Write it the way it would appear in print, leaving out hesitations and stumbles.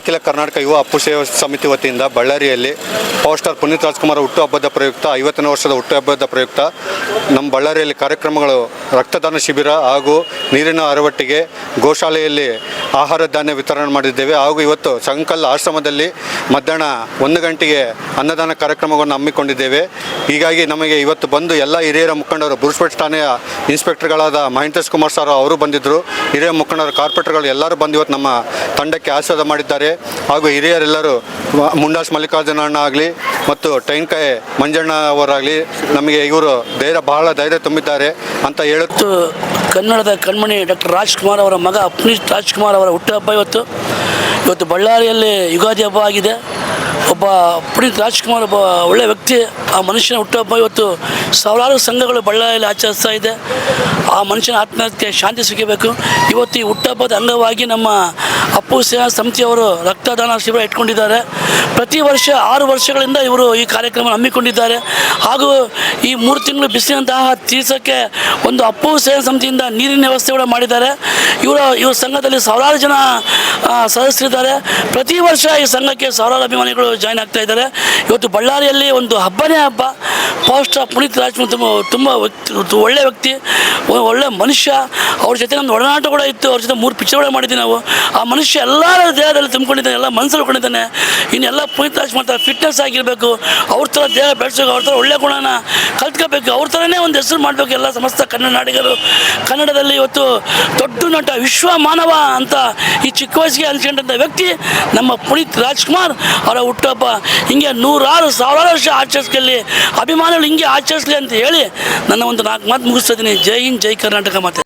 ಅಖಿಲ ಕರ್ನಾಟಕ ಯುವ ಅಪ್ಪು ಸೇವಾ ಸಮಿತಿ ವತಿಯಿಂದ ಬಳ್ಳಾರಿಯಲ್ಲಿ ಪವರ್ ಸ್ಟಾರ್ ಪುನೀತ್ ರಾಜ್ಕುಮಾರ್ ಹುಟ್ಟುಹಬ್ಬದ ಪ್ರಯುಕ್ತ 50ನೇ ವರ್ಷದ ಹುಟ್ಟುಹಬ್ಬದ ಪ್ರಯುಕ್ತ ನಮ್ಮ ಬಳ್ಳಾರಿಯಲ್ಲಿ ಕಾರ್ಯಕ್ರಮಗಳು ರಕ್ತದಾನ ಶಿಬಿರ ಹಾಗೂ ನೀರಿನ ಅರವಟ್ಟಿಗೆ ಗೋಶಾಲೆಯಲ್ಲಿ ಆಹಾರ ಧಾನ್ಯ ವಿತರಣೆ ಮಾಡಿದ್ದೇವೆ. ಹಾಗೂ ಇವತ್ತು ಸಂಕಲ್ ಆಶ್ರಮದಲ್ಲಿ ಮಧ್ಯಾಹ್ನ 1 ಗಂಟೆಗೆ ಅನ್ನದಾನ ಕಾರ್ಯಕ್ರಮವನ್ನು ಹಮ್ಮಿಕೊಂಡಿದ್ದೇವೆ. ಹೀಗಾಗಿ ನಮಗೆ ಇವತ್ತು ಬಂದು ಎಲ್ಲ ಹಿರಿಯರ ಮುಖಂಡರು ಬುರುಸ್ಪೇಟೆ ಠಾಣೆಯ ಇನ್ಸ್ಪೆಕ್ಟರ್ಗಳಾದ ಮಹಂತೇಶ್ ಕುಮಾರ್ ಸರ್ ಅವರು ಬಂದಿದ್ದರು. ಹಿರಿಯ ಮುಖಂಡರು ಕಾರ್ಪೊರೇಟರ್ಗಳು ಎಲ್ಲರೂ ಬಂದು ಇವತ್ತು ನಮ್ಮ ತಂಡಕ್ಕೆ ಆಶೀರ್ವಾದ ಮಾಡಿದ್ದಾರೆ. ಹಾಗೂ ಹಿರಿಯರೆಲ್ಲರೂ ಮುಂಡಾಸ್ ಮಲ್ಲಿಕಾರ್ಜುನ ಅಣ್ಣ ಆಗಲಿ ಮತ್ತು ಟೈನ್ಕಾಯಿ ಮಂಜಣ್ಣ ಅವರಾಗಲಿ ನಮಗೆ ಇವರು ಬಹಳ ಧೈರ್ಯ ತುಂಬಿದ್ದಾರೆ ಅಂತ ಹೇಳುತ್ತು. ಕನ್ನಡದ ಕಣ್ಮಣಿ ಡಾಕ್ಟರ್ ರಾಜ್ಕುಮಾರ್ ಅವರ ಮಗ ಪುನೀತ್ ರಾಜ್ಕುಮಾರ್ ಅವರ ಹುಟ್ಟುಹಬ್ಬ ಇವತ್ತು ಬಳ್ಳಾರಿಯಲ್ಲಿ ಯುಗಾದಿ ಹಬ್ಬ ಆಗಿದೆ. ಒಬ್ಬ ಪುನೀತ್ ರಾಜ್ಕುಮಾರ್ ಒಬ್ಬ ಒಳ್ಳೆಯ ವ್ಯಕ್ತಿ. ಆ ಮನುಷ್ಯನ ಹುಟ್ಟುಹಬ್ಬ ಇವತ್ತು ಸಾವಿರಾರು ಸಂಘಗಳು ಬಳ್ಳಾರಿಯಲ್ಲಿ ಆಚರಿಸ್ತಾ ಇದೆ. ಆ ಮನುಷ್ಯನ ಆತ್ಮಹತ್ಯೆ ಶಾಂತಿ ಸಿಗಬೇಕು. ಇವತ್ತು ಈ ಹುಟ್ಟುಹಬ್ಬದ ಅಂಗವಾಗಿ ನಮ್ಮ ಅಪ್ಪು ಸೇವಾ ಸಮಿತಿಯವರು ರಕ್ತದಾನ ಶಿಬಿರ ಇಟ್ಕೊಂಡಿದ್ದಾರೆ. ಪ್ರತಿ ವರ್ಷ 6 ವರ್ಷಗಳಿಂದ ಇವರು ಈ ಕಾರ್ಯಕ್ರಮ ಹಮ್ಮಿಕೊಂಡಿದ್ದಾರೆ. ಹಾಗೂ ಈ 3 ತಿಂಗಳು ಬಿಸಿಲಿನಂತಹ ತೀರ್ಸೋಕ್ಕೆ ಒಂದು ಅಪ್ಪು ಸೇವಾ ಸಮಿತಿಯಿಂದ ನೀರಿನ ವ್ಯವಸ್ಥೆ ಕೂಡ ಮಾಡಿದ್ದಾರೆ. ಇವ್ರ ಸಂಘದಲ್ಲಿ ಸಾವಿರಾರು ಜನ ಸದಸ್ಯರಿದ್ದಾರೆ. ಪ್ರತಿ ವರ್ಷ ಈ ಸಂಘಕ್ಕೆ ಸಾವಿರಾರು ಅಭಿಮಾನಿಗಳು ಜಾಯ್ನ್ ಆಗ್ತಾ ಇದ್ದಾರೆ. ಇವತ್ತು ಬಳ್ಳಾರಿಯಲ್ಲಿ ಒಂದು ಹಬ್ಬನೇ ಹಬ್ಬ. ಪವರ್ ಸ್ಟಾರ್ ಪುನೀತ್ ರಾಜ್ಕುಮಾರ್ ತುಂಬ ಒಳ್ಳೆಯ ವ್ಯಕ್ತಿ, ಒಳ್ಳೆಯ ಮನುಷ್ಯ. ಅವ್ರ ಜೊತೆ ನಮ್ಮದು ಒಡನಾಟ ಕೂಡ ಇತ್ತು. ಅವ್ರ ಜೊತೆ 3 ಪಿಕ್ಚರ್ ಕೂಡ ಮಾಡಿದ್ವಿ ನಾವು. ಆ ಮನುಷ್ಯ ಎಲ್ಲರ ದೇಹದಲ್ಲಿ ತುಂಬಿಕೊಂಡಿದ್ದಾನೆ, ಎಲ್ಲ ಮನಸ್ಸಲ್ಲಿ ಕೊಂಡಿದ್ದಾನೆ. ಇನ್ನೆಲ್ಲ ಪುನೀತ್ ರಾಜ್ಕುಮಾರ್ ಫಿಟ್ನೆಸ್ ಆಗಿರಬೇಕು, ಅವ್ರ ಥರ ದೇಹ ಬೆಳೆಸಬೇಕು, ಅವ್ರ ಥರ ಒಳ್ಳೆ ಗುಣನ ಕಲ್ತ್ಕೋಬೇಕು, ಅವ್ರ ಥರನೇ ಒಂದು ಹೆಸರು ಮಾಡಬೇಕು ಎಲ್ಲ ಸಮಸ್ತ ಕನ್ನಡ ನಾಡಿಗರು. ಕನ್ನಡದಲ್ಲಿ ಇವತ್ತು ದೊಡ್ಡ ನಟ ವಿಶ್ವ ಮಾನವ ಅಂತ ಈ ಚಿಕ್ಕ ವಯಸ್ಸಿಗೆ ಅನ್ಸ್ಕೊಂಡಂಥ ವ್ಯಕ್ತಿ ನಮ್ಮ ಪುನೀತ್ ರಾಜ್ಕುಮಾರ್ ಅವರ ಹುಟ್ಟುಹಬ್ಬ. ಹಿಂಗೆ 100 ಸಾವಿರಾರು ವರ್ಷ ಆಚರಿಸ್ಕೊಳ್ಳಿ, ಅಭಿಮಾನಿಗಳು ಹಿಂಗೆ ಆಚರಿಸ್ಲಿ ಅಂತ ಹೇಳಿ ನನ್ನ ಒಂದು 4 ಮಾತು ಮುಗಿಸ್ತಾ ಇದ್ದೀನಿ. ಜೈ ಹಿಂದ್, ಜೈ ಕರ್ನಾಟಕ ಮಾತೆ.